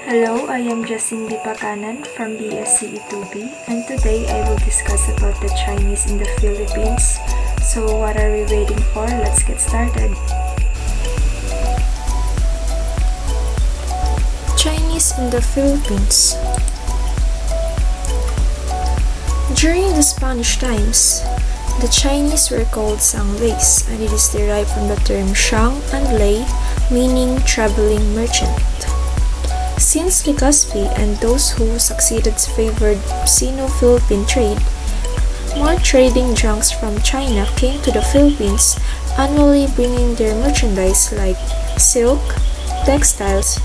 Hello, I am Justin Dipakanan from BSc E2B, and today I will discuss about the Chinese in the Philippines. So what are we waiting for? Let's get started. Chinese in the Philippines. During the Spanish times, the Chinese were called Sanglays, and it is derived from the term Shang and Lei, meaning traveling merchant. Since Legazpi and those who succeeded favored Sino-Philippine trade, more trading junks from China came to the Philippines, annually bringing their merchandise like silk, textiles,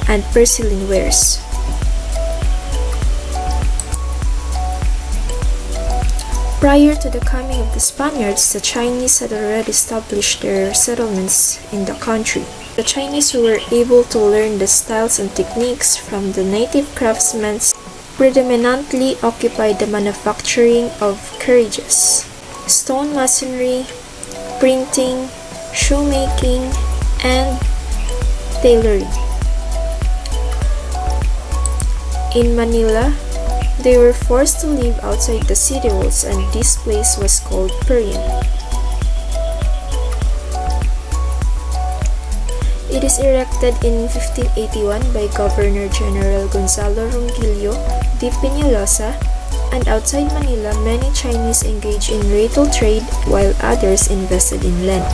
and porcelain wares. Prior to the coming of the Spaniards, the Chinese had already established their settlements in the country. The Chinese who were able to learn the styles and techniques from the native craftsmen predominantly occupied the manufacturing of carriages, stone masonry, printing, shoemaking, and tailoring. In Manila, they were forced to live outside the city walls, and this place was called Purian. It is erected in 1581 by Governor-General Gonzalo Ronquillo de Peñalosa, and outside Manila, many Chinese engaged in retail trade while others invested in land.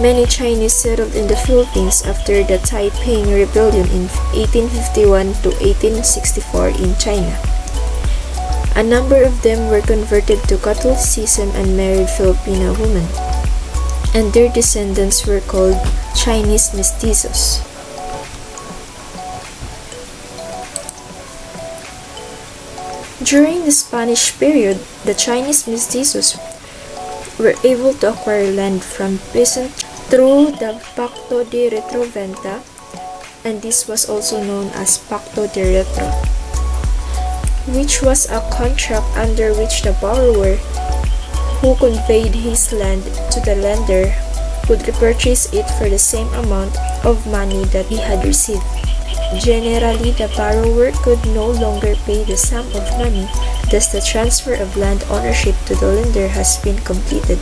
Many Chinese settled in the Philippines after the Taiping Rebellion in 1851 to 1864 in China. A number of them were converted to Catholicism and married Filipino women, and their descendants were called Chinese mestizos. During the Spanish period, the Chinese mestizos were able to acquire land from peasants through the Pacto de Retroventa, and this was also known as Pacto de Retro, which was a contract under which the borrower who conveyed his land to the lender could repurchase it for the same amount of money that he had received. Generally, the borrower could no longer pay the sum of money, thus the transfer of land ownership to the lender has been completed.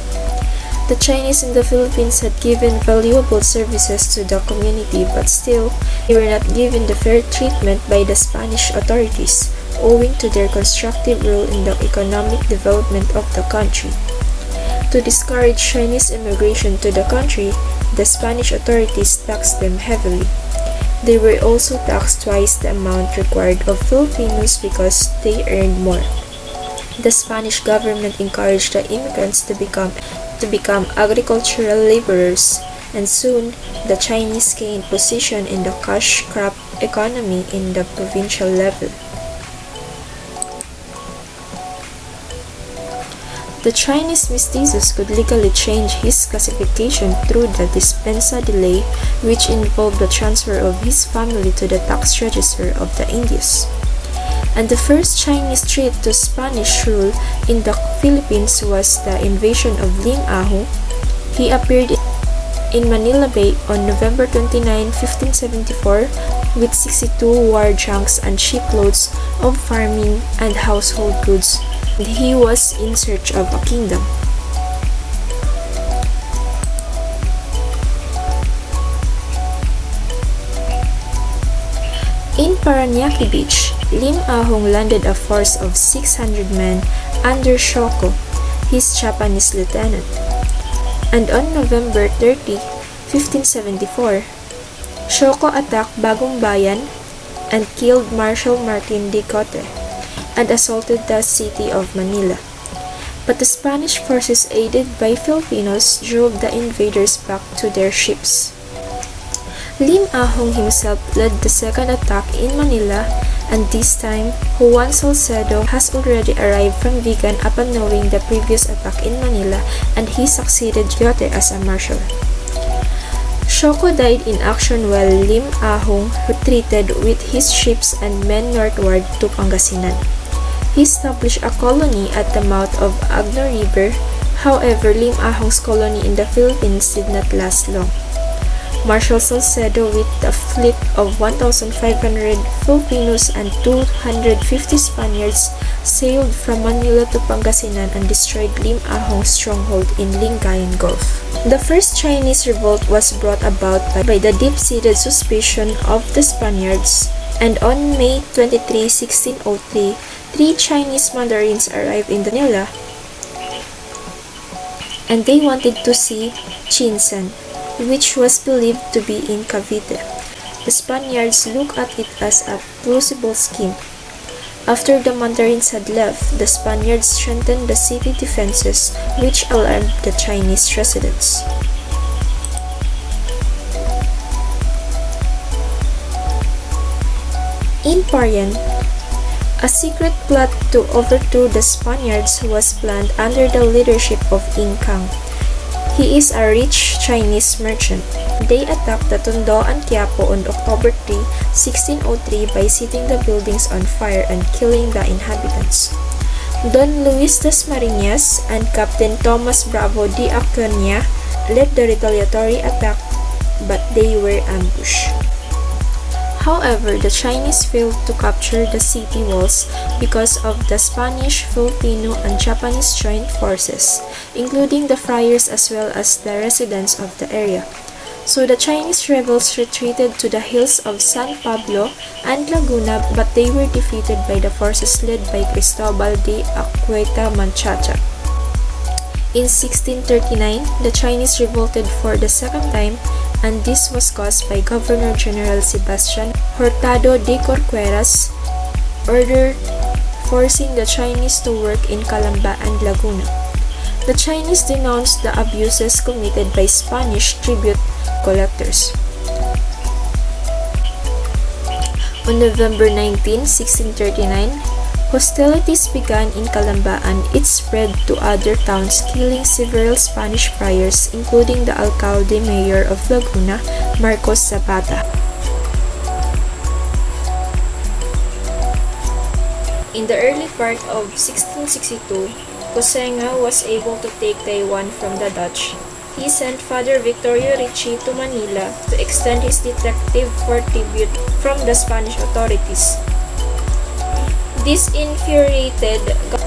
The Chinese in the Philippines had given valuable services to the community, but still, they were not given the fair treatment by the Spanish authorities, owing to their constructive role in the economic development of the country. To discourage Chinese immigration to the country, the Spanish authorities taxed them heavily. They were also taxed twice the amount required of Filipinos because they earned more. The Spanish government encouraged the immigrants to become agricultural laborers, and soon the Chinese gained position in the cash crop economy in the provincial level. The Chinese mestizos could legally change his classification through the dispensa de ley, which involved the transfer of his family to the tax register of the Indies. And the first Chinese threat to Spanish rule in the Philippines was the invasion of Lim Ahong. He appeared in Manila Bay on November 29, 1574, with 62 war junks and shiploads of farming and household goods. And he was in search of a kingdom. In Paranaque Beach, Lim Ahong landed a force of 600 men under Shoko, his Japanese lieutenant. And on November 30, 1574, Shoko attacked Bagong Bayan and killed Marshal Martin de Cote and assaulted the city of Manila. But the Spanish forces, aided by Filipinos, drove the invaders back to their ships. Lim Ahong himself led the second attack in Manila, and this time, Juan Salcedo has already arrived from Vigan upon knowing the previous attack in Manila, and he succeeded Cote as a marshal. Shoko died in action while Lim Ahong retreated with his ships and men northward to Pangasinan. He established a colony at the mouth of Agno River. However, Lim Ahong's colony in the Philippines did not last long. Marshal Salcedo with a fleet of 1,500 Filipinos and 250 Spaniards sailed from Manila to Pangasinan and destroyed Lim Ahong's stronghold in Lingayen Gulf. The first Chinese revolt was brought about by the deep-seated suspicion of the Spaniards, and on May 23, 1603, 3 Chinese mandarins arrived in Manila, and they wanted to see Chinsan, which was believed to be in Cavite. The Spaniards looked at it as a plausible scheme. After the mandarins had left, the Spaniards strengthened the city defenses, which alarmed the Chinese residents. In Parian, a secret plot to overthrow the Spaniards was planned under the leadership of Ing Kang. He is a rich Chinese merchant. They attacked the Tondo and Quiapo on October 3, 1603 by setting the buildings on fire and killing the inhabitants. Don Luis Dasmariñas and Captain Thomas Bravo de Acuña led the retaliatory attack, but they were ambushed. However, the Chinese failed to capture the city walls because of the Spanish, Filipino, and Japanese joint forces, including the friars as well as the residents of the area. So the Chinese rebels retreated to the hills of San Pablo and Laguna, but they were defeated by the forces led by Cristobal de Acueta Manchaca. In 1639, the Chinese revolted for the second time, and this was caused by Governor General Sebastian Hurtado de Corcuera's order forcing the Chinese to work in Calamba and Laguna. The Chinese denounced the abuses committed by Spanish tribute collectors. On November 19, 1639, hostilities began in Calamba and it spread to other towns, killing several Spanish friars, including the alcalde-mayor of Laguna, Marcos Zapata. In the early part of 1662, Cosenga was able to take Taiwan from the Dutch. He sent Father Victorio Ricci to Manila to extend his detective for tribute from the Spanish authorities. This infuriated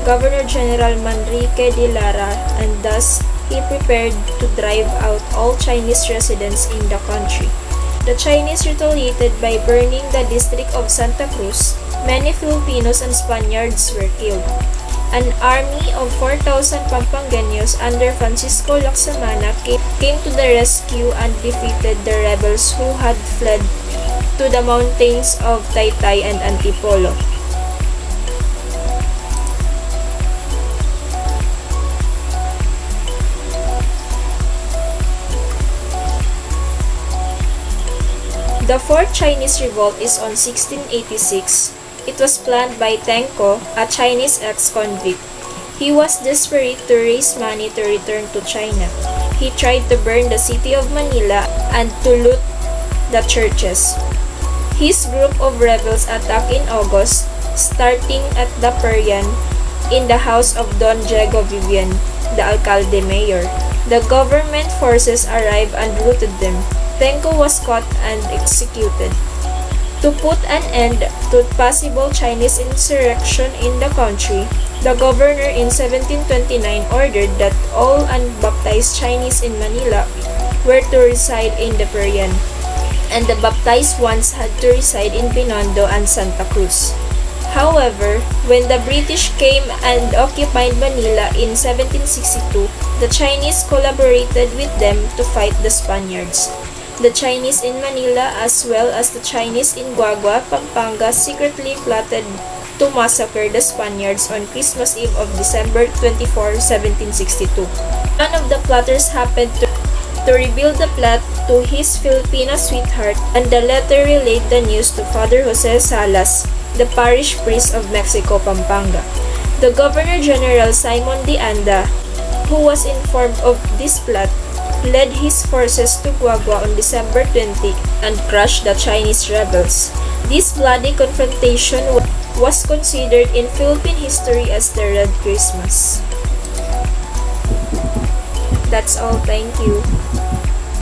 Governor General Manrique de Lara, and thus he prepared to drive out all Chinese residents in the country. The Chinese retaliated by burning the district of Santa Cruz. Many Filipinos and Spaniards were killed. An army of 4,000 Pampangueños under Francisco Laksamana came to the rescue and defeated the rebels who had fled to the mountains of Taytay and Antipolo. The fourth Chinese revolt is on 1686. It was planned by Teng Ko, a Chinese ex-convict. He was desperate to raise money to return to China. He tried to burn the city of Manila and to loot the churches. His group of rebels attacked in August, starting at the Parian in the house of Don Diego Vivian, the alcalde-mayor. The government forces arrived and looted them. Teng Ko was caught and executed. To put an end to possible Chinese insurrection in the country, the governor in 1729 ordered that all unbaptized Chinese in Manila were to reside in the Parian, and the baptized ones had to reside in Binondo and Santa Cruz. However, when the British came and occupied Manila in 1762, the Chinese collaborated with them to fight the Spaniards. The Chinese in Manila as well as the Chinese in Guagua, Pampanga secretly plotted to massacre the Spaniards on Christmas Eve of December 24, 1762. One of the plotters happened to reveal the plot to his Filipina sweetheart, and the latter relayed the news to Father Jose Salas, the parish priest of Mexico, Pampanga. The Governor General Simon de Anda, who was informed of this plot, led his forces to Guagua on December 20 and crushed the Chinese rebels. This bloody confrontation was considered in Philippine history as the Red Christmas. That's all. Thank you.